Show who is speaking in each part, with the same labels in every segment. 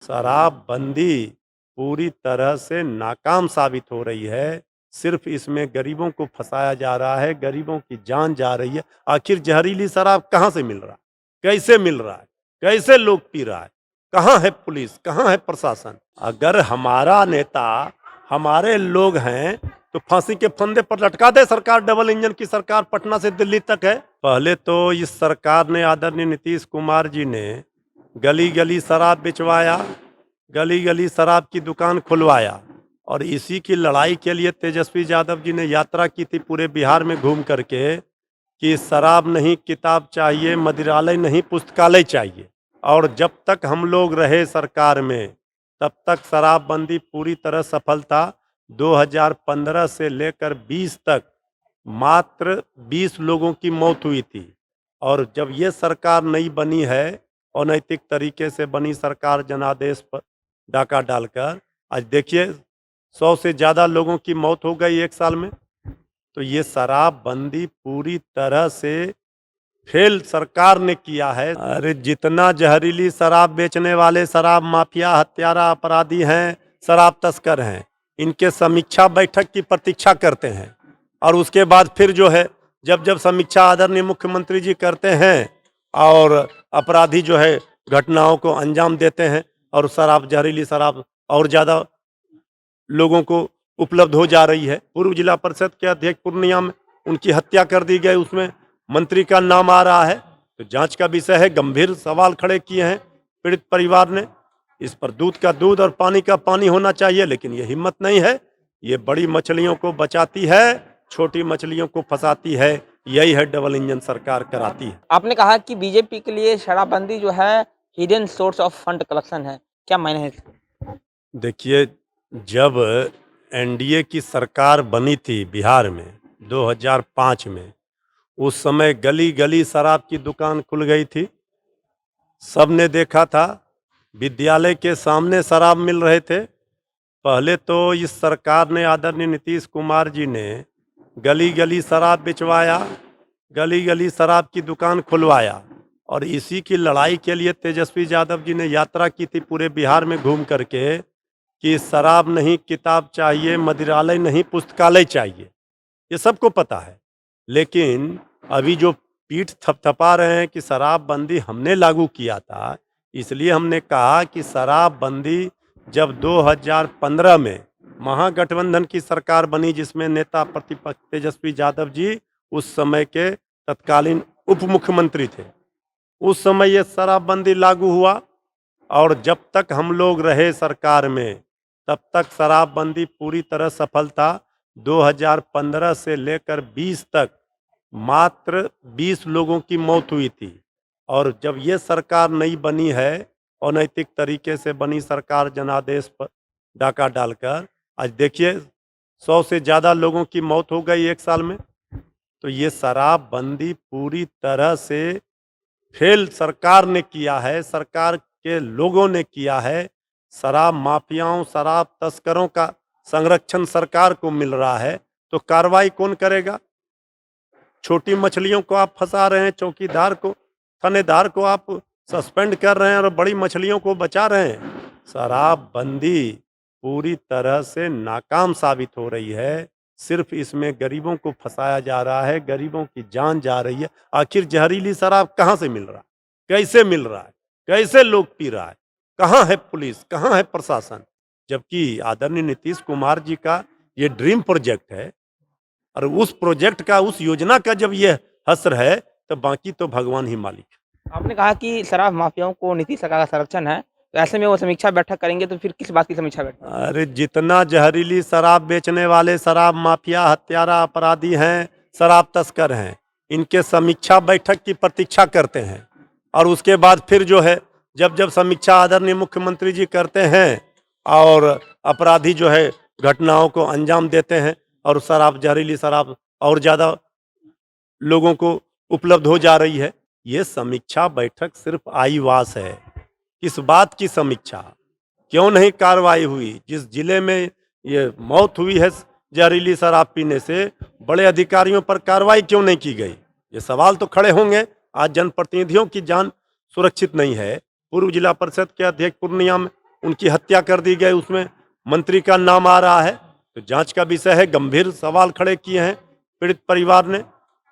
Speaker 1: शराबबंदी पूरी तरह से नाकाम साबित हो रही है। सिर्फ इसमें गरीबों को फंसाया जा रहा है, गरीबों की जान जा रही है। आखिर जहरीली शराब कहाँ से मिल रहा है? कैसे मिल रहा है? कैसे लोग पी रहा है? कहाँ है पुलिस? कहाँ है प्रशासन? अगर हमारा नेता, हमारे लोग हैं तो फांसी के फंदे पर लटका दे सरकार। डबल इंजन की सरकार पटना से दिल्ली तक है। पहले तो इस सरकार ने, आदरणीय नीतीश कुमार जी ने गली गली शराब बिचवाया, गली गली शराब की दुकान खुलवाया और इसी की लड़ाई के लिए तेजस्वी यादव जी ने यात्रा की थी पूरे बिहार में घूम करके कि शराब नहीं किताब चाहिए, मदिरालय नहीं पुस्तकालय चाहिए। और जब तक हम लोग रहे सरकार में तब तक शराबबंदी पूरी तरह सफल था। 2015 से लेकर 20 तक मात्र 20 लोगों की मौत हुई थी। और जब ये सरकार नई बनी है, अनैतिक तरीके से बनी सरकार, जनादेश पर डाका डालकर, आज देखिए 100 से ज़्यादा लोगों की मौत हो गई एक साल में। तो ये शराबबंदी पूरी तरह से फेल सरकार ने किया है। अरे जितना जहरीली शराब बेचने वाले शराब माफिया, हत्यारा, अपराधी हैं, शराब तस्कर हैं, इनके समीक्षा बैठक की प्रतीक्षा करते हैं और उसके बाद फिर जो है जब जब समीक्षा आदरणीय मुख्यमंत्री जी करते हैं और अपराधी जो है घटनाओं को अंजाम देते हैं और शराब, जहरीली शराब और ज़्यादा लोगों को उपलब्ध हो जा रही है। पूर्व जिला परिषद के अध्यक्ष पूर्णिया में उनकी हत्या कर दी गई, उसमें मंत्री का नाम आ रहा है। तो जांच का विषय है। गंभीर सवाल खड़े किए हैं पीड़ित परिवार ने। इस पर दूध का दूध और पानी का पानी होना चाहिए, लेकिन ये हिम्मत नहीं है। ये बड़ी मछलियों को बचाती है, छोटी मछलियों को फंसाती है। यही है डबल इंजन सरकार कराती है।
Speaker 2: आपने कहा कि बीजेपी के लिए शराबबंदी जो है hidden source of fund collection है, क्या मायने है इसके?
Speaker 1: देखिए, जब एनडीए की सरकार बनी थी बिहार में 2005 में, उस समय गली गली शराब की दुकान खुल गई थी। सबने देखा था, विद्यालय के सामने शराब मिल रहे थे। पहले तो इस सरकार ने, आदरणीय नीतीश कुमार जी ने गली गली शराब बिचवाया, गली गली शराब की दुकान खुलवाया और इसी की लड़ाई के लिए तेजस्वी यादव जी ने यात्रा की थी पूरे बिहार में घूम करके कि शराब नहीं किताब चाहिए, मदिरालय नहीं पुस्तकालय चाहिए। ये सबको पता है। लेकिन अभी जो पीठ थपथपा रहे हैं कि शराबबंदी हमने लागू किया था, इसलिए हमने कहा कि शराबबंदी जब 2015 में महागठबंधन की सरकार बनी, जिसमें नेता प्रतिपक्ष तेजस्वी यादव जी उस समय के तत्कालीन उप मुख्यमंत्री थे, उस समय ये शराबबंदी लागू हुआ। और जब तक हम लोग रहे सरकार में तब तक शराबबंदी पूरी तरह सफल था। 2015 से लेकर 20 तक मात्र 20 लोगों की मौत हुई थी। और जब ये सरकार नई बनी है, अनैतिक तरीके से बनी सरकार, जनादेश पर डाका डालकर, आज देखिए 100 से ज़्यादा लोगों की मौत हो गई एक साल में। तो ये शराबबंदी पूरी तरह से फेल सरकार ने किया है, सरकार के लोगों ने किया है। शराब माफियाओं, शराब तस्करों का संरक्षण सरकार को मिल रहा है, तो कार्रवाई कौन करेगा? छोटी मछलियों को आप फंसा रहे हैं, चौकीदार को, थानेदार को आप सस्पेंड कर रहे हैं और बड़ी मछलियों को बचा रहे हैं। शराबबंदी पूरी तरह से नाकाम साबित हो रही है। सिर्फ इसमें गरीबों को फंसाया जा रहा है, गरीबों की जान जा रही है। आखिर जहरीली शराब कहाँ से मिल रहा है? कैसे मिल रहा है? कैसे लोग पी रहा है? कहाँ है पुलिस? कहाँ है प्रशासन? जबकि आदरणीय नीतीश कुमार जी का ये ड्रीम प्रोजेक्ट है और उस प्रोजेक्ट का, उस योजना का जब ये हस्र है, तो बाकी तो भगवान ही मालिक है।
Speaker 2: आपने कहा कि शराब माफियाओं को नीतीश सरकार का संरक्षण है, तो ऐसे में वो समीक्षा बैठक करेंगे तो फिर किस बात की समीक्षा बैठक?
Speaker 1: अरे जितना जहरीली शराब बेचने वाले शराब माफिया, हत्यारा, अपराधी हैं, शराब तस्कर हैं, इनके समीक्षा बैठक की प्रतीक्षा करते हैं और उसके बाद फिर जो है जब जब समीक्षा आदरणीय मुख्यमंत्री जी करते हैं और अपराधी जो है घटनाओं को अंजाम देते हैं और शराब, जहरीली शराब और ज़्यादा लोगों को उपलब्ध हो जा रही है। ये समीक्षा बैठक सिर्फ आईवास है। किस बात की समीक्षा? क्यों नहीं कार्रवाई हुई? जिस जिले में ये मौत हुई है जहरीली शराब पीने से, बड़े अधिकारियों पर कार्रवाई क्यों नहीं की गई? ये सवाल तो खड़े होंगे। आज जनप्रतिनिधियों की जान सुरक्षित नहीं है। पूर्व जिला परिषद के अध्यक्ष पूर्णिया में उनकी हत्या कर दी गई, उसमें मंत्री का नाम आ रहा है, तो जांच का विषय है। गंभीर सवाल खड़े किए हैं पीड़ित परिवार ने।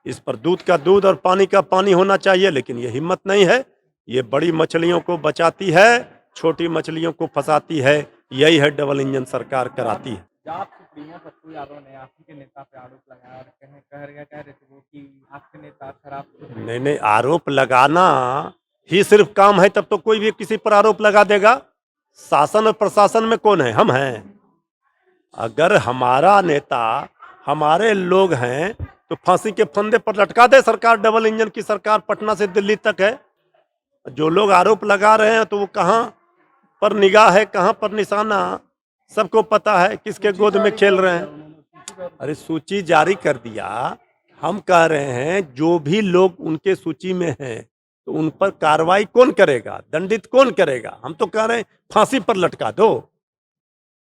Speaker 1: इस पर दूध का दूध और पानी का पानी होना चाहिए, लेकिन ये हिम्मत नहीं है। ये बड़ी मछलियों को बचाती है, छोटी मछलियों को फंसाती है। यही है डबल इंजन सरकार कराती है।
Speaker 3: जाप सुप्रीमो पप्पू यादव ने आप ही के नेता पे आरोप लगाया और कह रहे थे वो कि आपके नेता शराब
Speaker 1: नहीं नहीं, आरोप लगाना ही सिर्फ काम है, तब तो कोई भी किसी पर आरोप लगा देगा। शासन और प्रशासन में कौन है? हम हैं। अगर हमारा नेता, हमारे लोग हैं, तो फांसी के फंदे पर लटका दे सरकार। डबल इंजन की सरकार पटना से दिल्ली तक है। जो लोग आरोप लगा रहे हैं तो वो कहाँ पर निगाह है, कहाँ पर निशाना, सबको पता है किसके गोद में खेल रहे हैं। अरे सूची जारी कर दिया। हम कह रहे हैं जो भी लोग उनके सूची में हैं तो उन पर कार्रवाई कौन करेगा, दंडित कौन करेगा? हम तो कह रहे हैं फांसी पर लटका दो।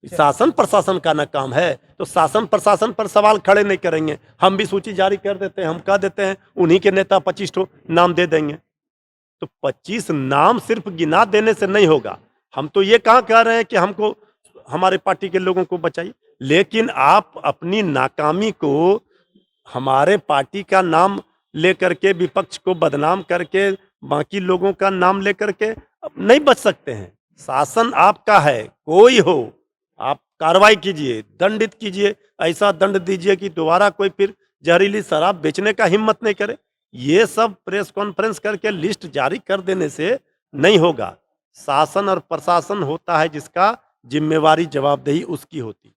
Speaker 1: शासन प्रशासन का ना काम है, तो शासन प्रशासन पर सवाल खड़े नहीं करेंगे। हम भी सूची जारी कर देते हैं, हम कह देते हैं उन्हीं के नेता 25 ठो नाम दे देंगे। तो 25 नाम सिर्फ गिना देने से नहीं होगा। हम तो ये कहाँ कह रहे हैं कि हमको, हमारे पार्टी के लोगों को बचाइए, लेकिन आप अपनी नाकामी को हमारे पार्टी का नाम लेकर के, विपक्ष को बदनाम करके, बाकी लोगों का नाम लेकर के नहीं बच सकते हैं। शासन आपका है, कोई हो, आप कार्रवाई कीजिए, दंडित कीजिए, ऐसा दंड दीजिए कि दोबारा कोई फिर जहरीली शराब बेचने का हिम्मत नहीं करे। ये सब प्रेस कॉन्फ्रेंस करके लिस्ट जारी कर देने से नहीं होगा। शासन और प्रशासन होता है जिसका जिम्मेवारी, जवाबदेही उसकी होती है।